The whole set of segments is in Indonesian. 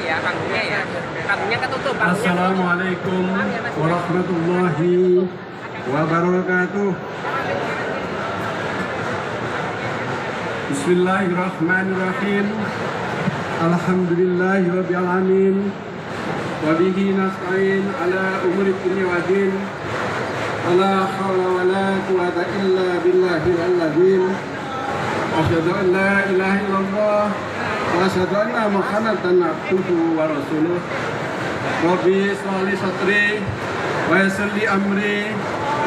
ya panggungnya ya. Panggungnya ketutup. Assalamualaikum warahmatullahi wabarakatuh. Bismillahirrahmanirrahim. Alhamdulillahi rabbil alamin. Wa bihi nasta'in ala umuri dunya waddin. La haula wala quwwata illa billahil azim. Asyhadu an la ilaha illallah wa asyhadu anna Muhammadan abduhu wa rasuluh. Rabbi shrah li sadri wa yassir li amri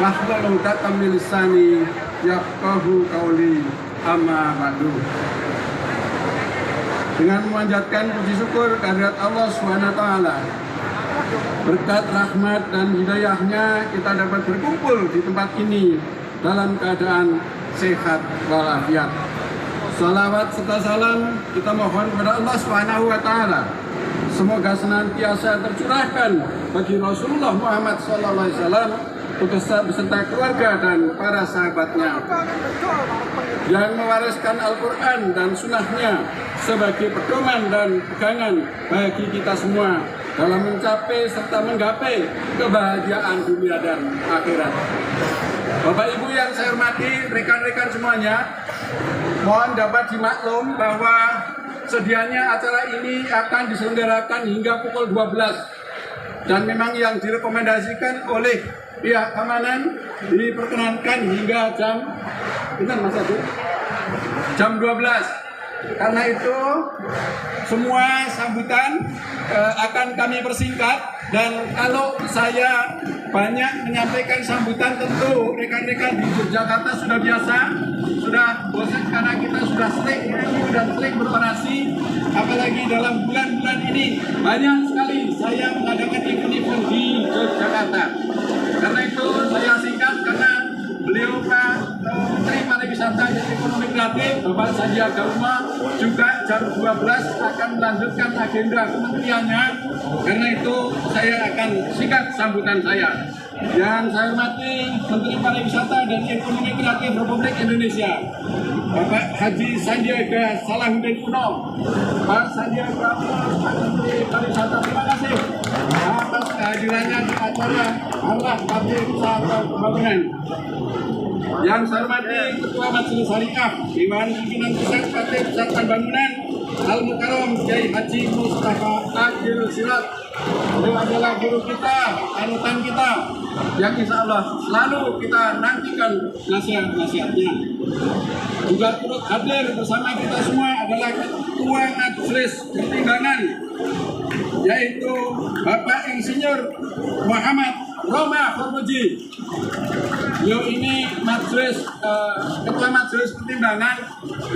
wahlul 'uqdatam min lisani yafqahu qawli. Amma ba'du. Dengan memanjatkan puji syukur kehadirat Allah SWT, berkat rahmat dan hidayahnya kita dapat berkumpul di tempat ini dalam keadaan sehat walafiat. Salawat serta salam kita mohon kepada Allah SWT. Semoga senantiasa tercurahkan bagi Rasulullah Muhammad SAW beserta keluarga dan para sahabatnya yang mewariskan Al-Quran dan sunnahnya sebagai pedoman dan pegangan bagi kita semua dalam mencapai serta menggapai kebahagiaan dunia dan akhirat. Bapak Ibu yang saya hormati, rekan-rekan semuanya, mohon dapat dimaklum bahwa sedianya acara ini akan diselenggarakan hingga pukul 12 dan memang yang direkomendasikan oleh pihak keamanan diperkenankan hingga jam 12. Karena itu semua sambutan akan kami persingkat, dan kalau saya banyak menyampaikan sambutan tentu rekan-rekan di Yogyakarta sudah biasa, sudah bosan karena kita sudah sering beroperasi, apalagi dalam bulan-bulan ini banyak sekali saya mengadakan event-event di Yogyakarta. Karena itu saya singkat karena beliau Pak Menteri Pariwisata dan Ekonomi Kreatif Bapak Sandiaga Uno juga jam 12 akan melanjutkan agenda kementeriannya. Karena itu saya akan singkat sambutan saya. Yang saya hormati Menteri Pariwisata dan Ekonomi Kreatif Republik Indonesia Bapak Haji Sandiaga Salahuddin Uno. Pak Sandiaga Uno, Pak Menteri Pariwisata, terima kasih atas kehadirannya di acara Arah Publik Usaha Pembangunan. Yang saya hormati Ketua Majelis Syariah Dewan Pimpinan Pusat Partai Persatuan Bangunan Al-Mukarram Kiai Haji Mustafa Adil Sirat. Beliau adalah guru kita, panutan kita, yang insya Allah selalu kita nantikan nasihat-nasihatnya. Juga turut hadir bersama kita semua adalah Ketua Majelis Pertimbangan, yaitu Bapak Insinyur Muhammad Roma Formuji. Beliau ini Ketua Majelis Pertimbangan.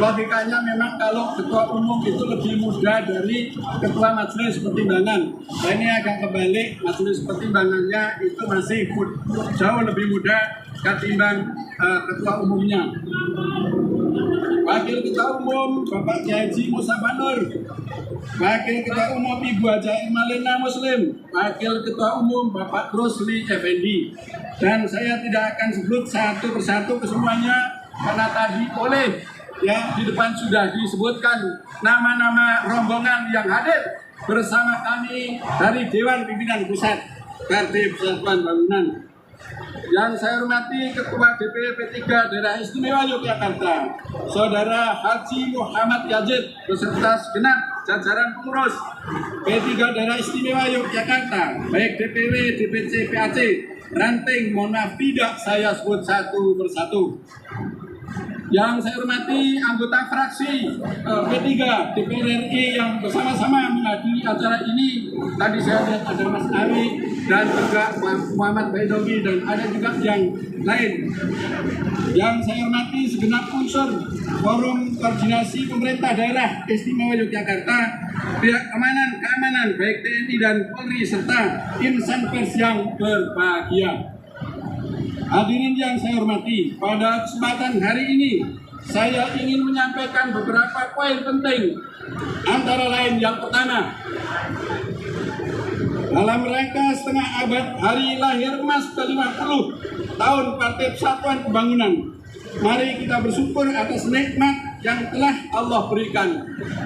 Logikanya memang kalau Ketua Umum itu lebih muda dari Ketua Majelis Pertimbangan. Nah, ini agak kebalik, Majelis Pertimbangannya itu masih jauh lebih muda ketimbang Ketua Umumnya. Wakil Ketua Umum Bapak Haji Musa Banur, Wakil Ketua Umum Ibu Haja Imalena Muslim, Wakil Ketua Umum Bapak Rusli Effendi. Dan saya tidak akan sebut satu persatu kesemuanya karena tadi di depan sudah disebutkan nama-nama rombongan yang hadir bersama kami dari Dewan Pimpinan Pusat Partai Persatuan Bangunan. Yang saya hormati Ketua DPW P3 Daerah Istimewa Yogyakarta, Saudara Haji Muhammad Yazid beserta segenap jajaran pengurus P3 Daerah Istimewa Yogyakarta, baik DPW, DPC, PAC, ranting, mohon maaf tidak saya sebut satu persatu. Yang saya hormati anggota fraksi P3 DPR RI yang bersama-sama menghadiri acara ini. Tadi saya lihat ada Mas Ari dan juga Muhammad Baidowi dan ada juga yang lain. Yang saya hormati segenap unsur Forum Koordinasi Pemerintah Daerah Istimewa Yogyakarta, pihak keamanan baik TNI dan Polri serta insan pers yang berbahagia. Hadirin yang saya hormati, pada kesempatan hari ini saya ingin menyampaikan beberapa poin penting. Antara lain yang pertama, dalam rangka setengah abad hari lahir emas ke-50 tahun Partai Persatuan Pembangunan, mari kita bersyukur atas nikmat yang telah Allah berikan.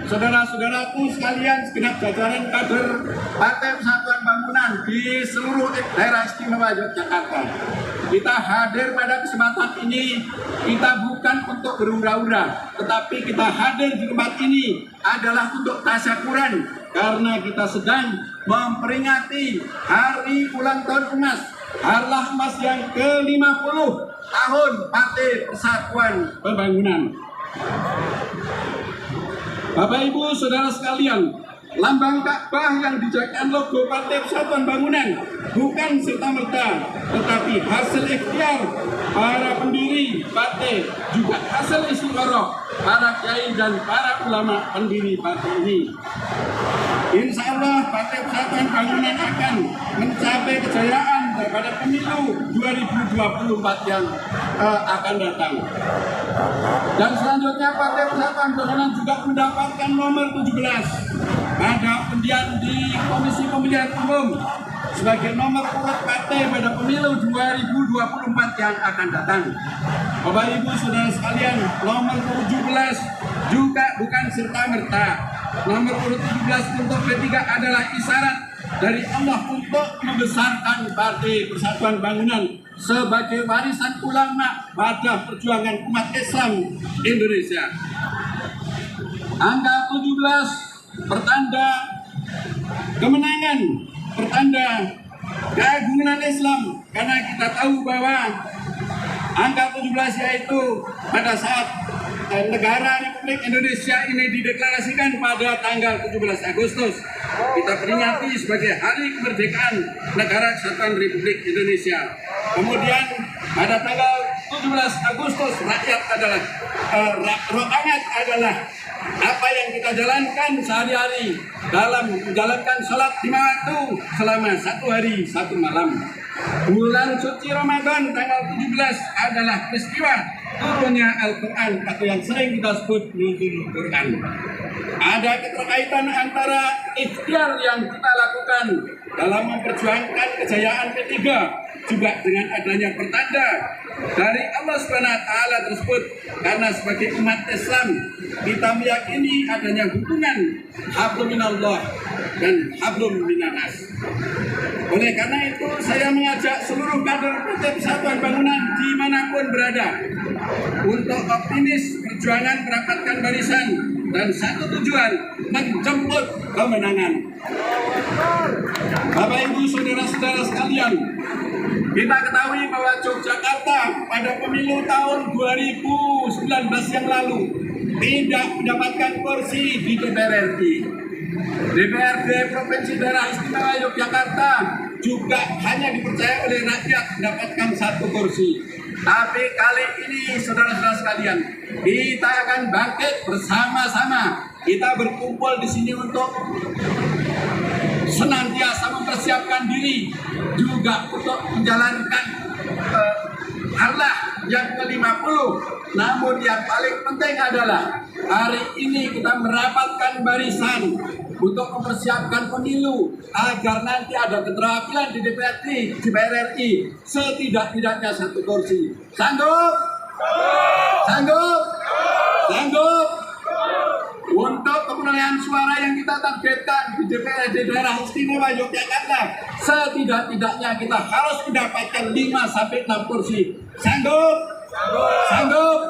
Saudara-saudaraku sekalian, segenap jajaran kader Partai Persatuan Bangunan di seluruh daerah istimewa Yogyakarta, kita hadir pada kesempatan ini, kita bukan untuk berhura-hura, tetapi kita hadir di tempat ini adalah untuk tasyakuran, karena kita sedang memperingati hari ulang tahun emas, Harlah Emas yang ke-50 tahun Partai Persatuan Pembangunan. Bapak Ibu Saudara sekalian, lambang Ka'bah yang dijadikan logo Partai Persatuan Bangunan bukan serta-merta, tetapi hasil ikhtiar para pendiri partai, juga hasil istikharah para kiai dan para ulama pendiri partai ini. Insya Allah Partai Persatuan Bangunan akan mencapai kejayaan pada pemilu 2024 yang akan datang. Dan selanjutnya Partai Persatuan Bangunan juga mendapatkan nomor 17 pada undian di Komisi Pemilihan Umum sebagai nomor urut partai pada pemilu 2024 yang akan datang. Bapak Ibu Saudara sekalian, nomor 17 juga bukan serta-merta. Nomor urut 17 untuk P3 adalah isyarat dari Allah untuk membesarkan Partai Persatuan Bangunan sebagai warisan ulama pada perjuangan umat Islam Indonesia. Angka 17 pertanda kemenangan, pertanda keagungan Islam, karena kita tahu bahwa angka 17 yaitu pada saat negara Republik Indonesia ini dideklarasikan pada tanggal 17 Agustus. Kita peringati sebagai hari kemerdekaan negara kesatuan Republik Indonesia. Kemudian pada tanggal 17 Agustus rakyat adalah rokaat adalah apa yang kita jalankan sehari-hari dalam menjalankan sholat 5 waktu selama 1 hari 1 malam. Bulan suci Ramadan tanggal 17 adalah peristiwa turunnya Al-Quran atau yang sering kita sebut nuzul Quran. Ada keterkaitan antara ikhtiar yang kita lakukan dalam memperjuangkan kejayaan P3 juga dengan adanya pertanda dari Allah SWT tersebut, karena sebagai umat Islam kita meyakini adanya hubungan hablum minallah dan hablum minannas. Oleh karena itu saya mengajak seluruh kader Partai Persatuan Bangunan dimanapun berada untuk optimis perjuangan merapatkan barisan dan satu tujuan, menjemput kemenangan. Bapak Ibu Saudara-saudara sekalian, kita ketahui bahwa Yogyakarta pada pemilu tahun 2019 yang lalu tidak mendapatkan kursi di DPR RI. DPRD Provinsi Daerah Istimewa Yogyakarta juga hanya dipercaya oleh rakyat mendapatkan 1 kursi. Tapi kali ini saudara-saudara sekalian, kita akan bangkit bersama-sama. Kita berkumpul di sini untuk senantiasa mempersiapkan diri juga untuk menjalankan Allah yang ke-50. Namun yang paling penting adalah hari ini kita merapatkan barisan untuk mempersiapkan pemilu agar nanti ada keterampilan di DPR RI setidak-tidaknya 1 kursi. Sanggup? Sanggup? Sanggup? Untuk perolehan suara yang kita targetkan di DPRD Daerah Istimewa Yogyakarta, setidak-tidaknya kita harus mendapatkan 5-6 kursi. Sanggup? Sanggup?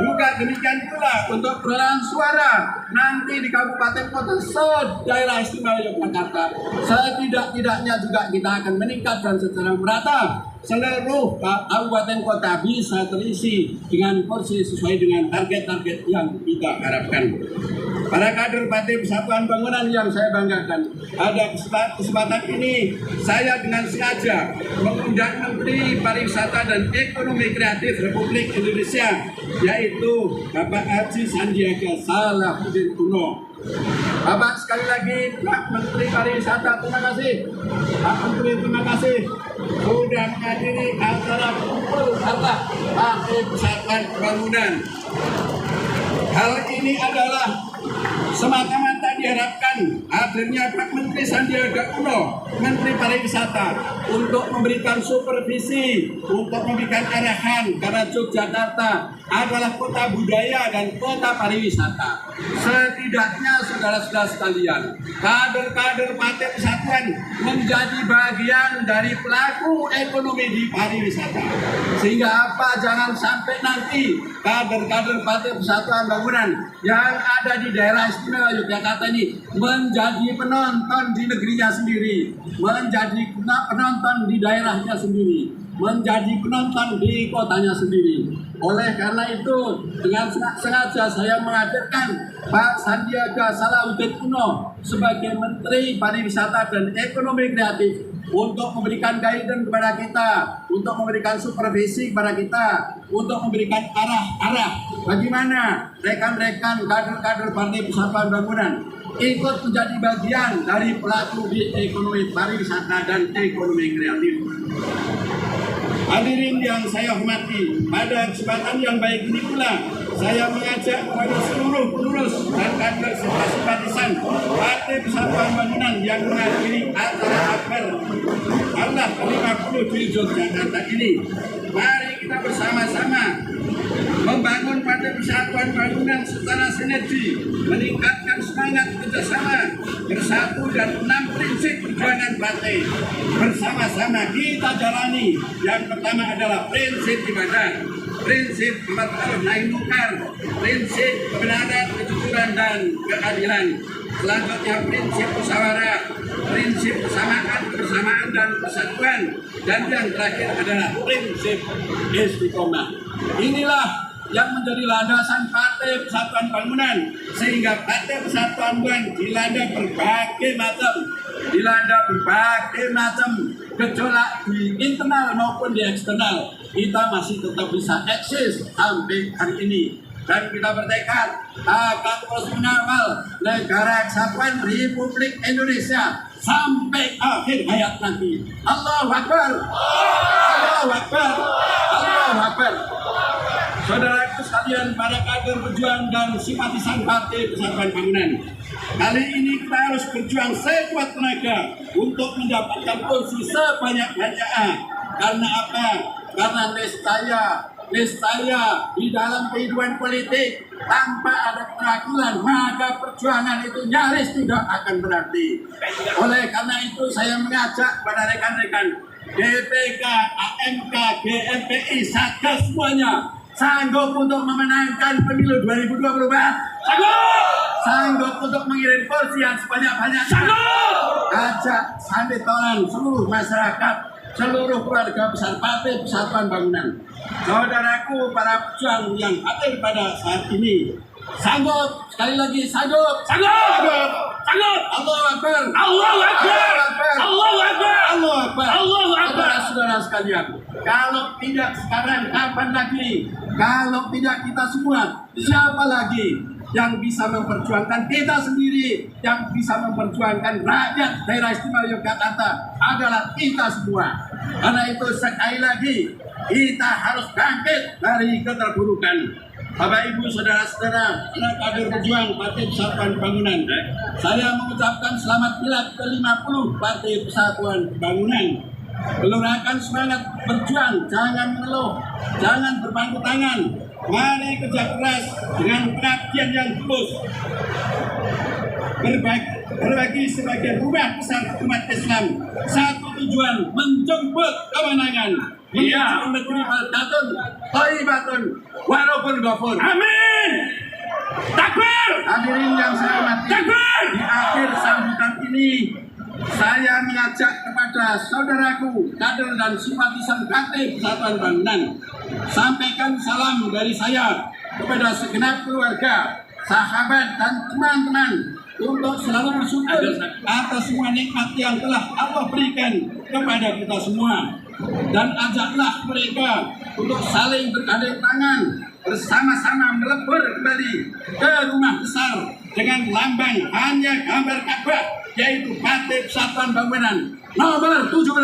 Juga demikian pula untuk perolehan suara nanti di kabupaten kota se-Daerah Istimewa Yogyakarta, setidak-tidaknya juga kita akan meningkatkan secara merata seluruh kabupaten kota bisa terisi dengan kursi sesuai dengan target-target yang kita harapkan. Para kader Partai Persatuan Bangunan yang saya banggakan, pada kesempatan ini saya dengan sengaja mengundang Menteri Pariwisata dan Ekonomi Kreatif Republik Indonesia, yaitu Bapak Haji Sandiaga Salahuddin Uno. Bapak, sekali lagi Pak Menteri Pariwisata, terima kasih. Pak Menteri, terima kasih sudah menghadiri acara kumpul harta Partai Persatuan Bangunan. Hal ini adalah semata-mata diharapkan hadirnya Pak Menteri Sandiaga Uno, Menteri Pariwisata, untuk memberikan supervisi, untuk memberikan arahan, karena Yogyakarta adalah kota budaya dan kota pariwisata. Setidaknya saudara-saudara sekalian, kader-kader Partai Persatuan menjadi bagian dari pelaku ekonomi di pariwisata. Sehingga apa, jangan sampai nanti kader-kader Partai Persatuan Bangunan yang ada di daerah istimewa Yogyakarta ini menjadi penonton di negerinya sendiri, menjadi penonton di daerahnya sendiri, menjadi penonton di kotanya sendiri. Oleh karena itu, dengan sengaja saya menghadirkan Pak Sandiaga Salahuddin Uno sebagai Menteri Pariwisata dan Ekonomi Kreatif untuk memberikan guidance kepada kita, untuk memberikan supervisi kepada kita, untuk memberikan arah-arah bagaimana rekan-rekan kader-kader Partai Persatuan Bangunan ikut menjadi bagian dari pelaku di ekonomi pariwisata dan ekonomi kreatif. Hadirin yang saya hormati, pada kesempatan yang baik ini pula saya mengajak kepada seluruh pengurus dan kader simpatisan Partai Persatuan Bangunan yang menghadiri acara akbar Allah ke-50 di Yogyakarta ini. Mari kita bersama-sama membangun Partai Persatuan Bangunan secara sinergi, meningkatkan semangat kerjasama, bersatu dan 6 prinsip perjuangan partai. Bersama-sama kita jalani. Yang pertama adalah prinsip ibadah, prinsip ma'ruf nahi munkar, prinsip kebenaran, kejujuran dan keadilan. Selanjutnya prinsip musyawarah, prinsip kebersamaan dan persatuan, dan yang terakhir adalah prinsip istiqomah. Inilah yang menjadi landasan Partai Persatuan Bangunan, sehingga Partai Persatuan Bangunan dilanda berbagai macam gejolak di internal maupun di eksternal. Kita masih tetap bisa eksis sampai hari ini. Dan kita bertekad akan terus mengawal negara kesatuan Republik Indonesia sampai akhir hayat nanti. Allahu Akbar, Allahu Akbar, Allahu Akbar. Saudaraku sekalian, para kader berjuang dan simpatisan Partai Persatuan Bangunan, kali ini kita harus berjuang sekuat tenaga untuk mendapatkan kursi sebanyak-banyaknya. Karena apa? Karena niscaya di dalam kehidupan politik tanpa ada keterwakilan, maka perjuangan itu nyaris tidak akan berarti. Oleh karena itu saya mengajak kepada rekan-rekan DPK, AMK, GMPI, Satgas semuanya sanggup untuk memenangkan pemilu 2024? Sanggup untuk mengirim kursi yang sebanyak-banyaknya? Sanggup! Ajak sampai tolan seluruh masyarakat, seluruh keluarga besar Partai Persatuan Bangunan. Saudaraku para pejuang yang hadir pada saat ini, sanggup, sekali lagi sanggup, sanggup, sanggup. Allahu Akbar, Allahu Akbar, Allahu Akbar, Allahu Akbar, Allahu Akbar. Saudara sekalian, kalau tidak sekarang kapan lagi? Kalau tidak kita semua, siapa lagi yang bisa memperjuangkan kita sendiri, yang bisa memperjuangkan rakyat daerah istimewa Yogyakarta adalah kita semua. Karena itu sekali lagi kita harus bangkit dari keterburukan. Bapak Ibu saudara-saudara, anak kader berjuang Partai Persatuan Bangunan, saya mengucapkan selamat milad ke-50 Partai Persatuan Bangunan. Gelorkan semangat berjuang, jangan mengeluh, jangan berpangku tangan. Mari kerja keras dengan pengabdian yang tulus, berbagi sebagai rumah besar umat Islam. Satu tujuan, menjemput kemenangan. Menuju negeri baldatun, thayyibatun, warabun ghafur. Amin. Takbir. Hadirin yang saya hormati, di akhir sambutan ini saya mengajak kepada saudaraku, kader dan simpatisan Partai Persatuan Bangunan, sampaikan salam dari saya kepada segenap keluarga, sahabat dan teman-teman untuk selalu bersyukur atas semua nikmat yang telah Allah berikan kepada kita semua. Dan ajaklah mereka untuk saling bergandeng tangan, bersama-sama melebur kembali ke rumah besar dengan lambang hanya gambar Ka'bah, yaitu Partai Persatuan Bangunan nomor 17.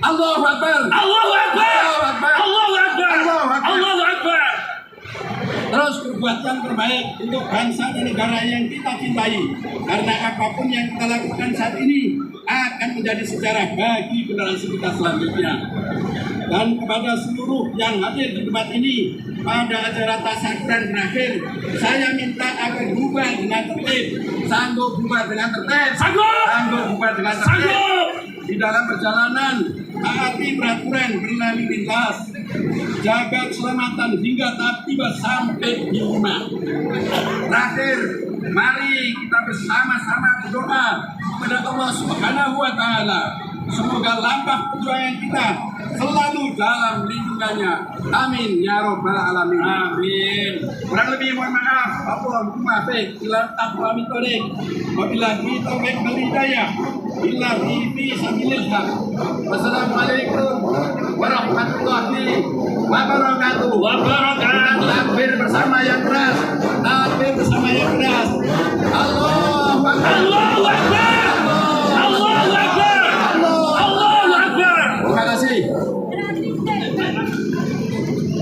Allahu Akbar, Allahu Akbar, Allahu Akbar, Allahu Akbar, Allahu Akbar, Allahu Akbar. Terus berbuat yang terbaik untuk bangsa dan negara yang kita cintai, karena apapun yang kita lakukan saat ini akan menjadi sejarah bagi generasi kita selanjutnya. Dan kepada seluruh yang hadir di tempat ini, pada acara tasyakuran terakhir, saya minta agar bubar dengan tertib. Sanggup bubar dengan tertib? Sanggup bubar dengan tertib? Di dalam perjalanan, taati peraturan berlalu lintas, jaga keselamatan hingga tahap tiba sampai di rumah. Terakhir, mari kita bersama-sama berdoa kepada Allah Subhanahu wa Ta'ala. Semoga langkah perjuangan kita selalu dalam lindungannya. Amin ya robbal alamin. Amin. Kurang lebih mohon maaf. Apa muafiq ila taqwa min thoriq. Wabillahi taufiq wal hidayah. Illa fi sabilillah. Wassalamualaikum warahmatullahi wabarakatuh. Kita bersama yang keras.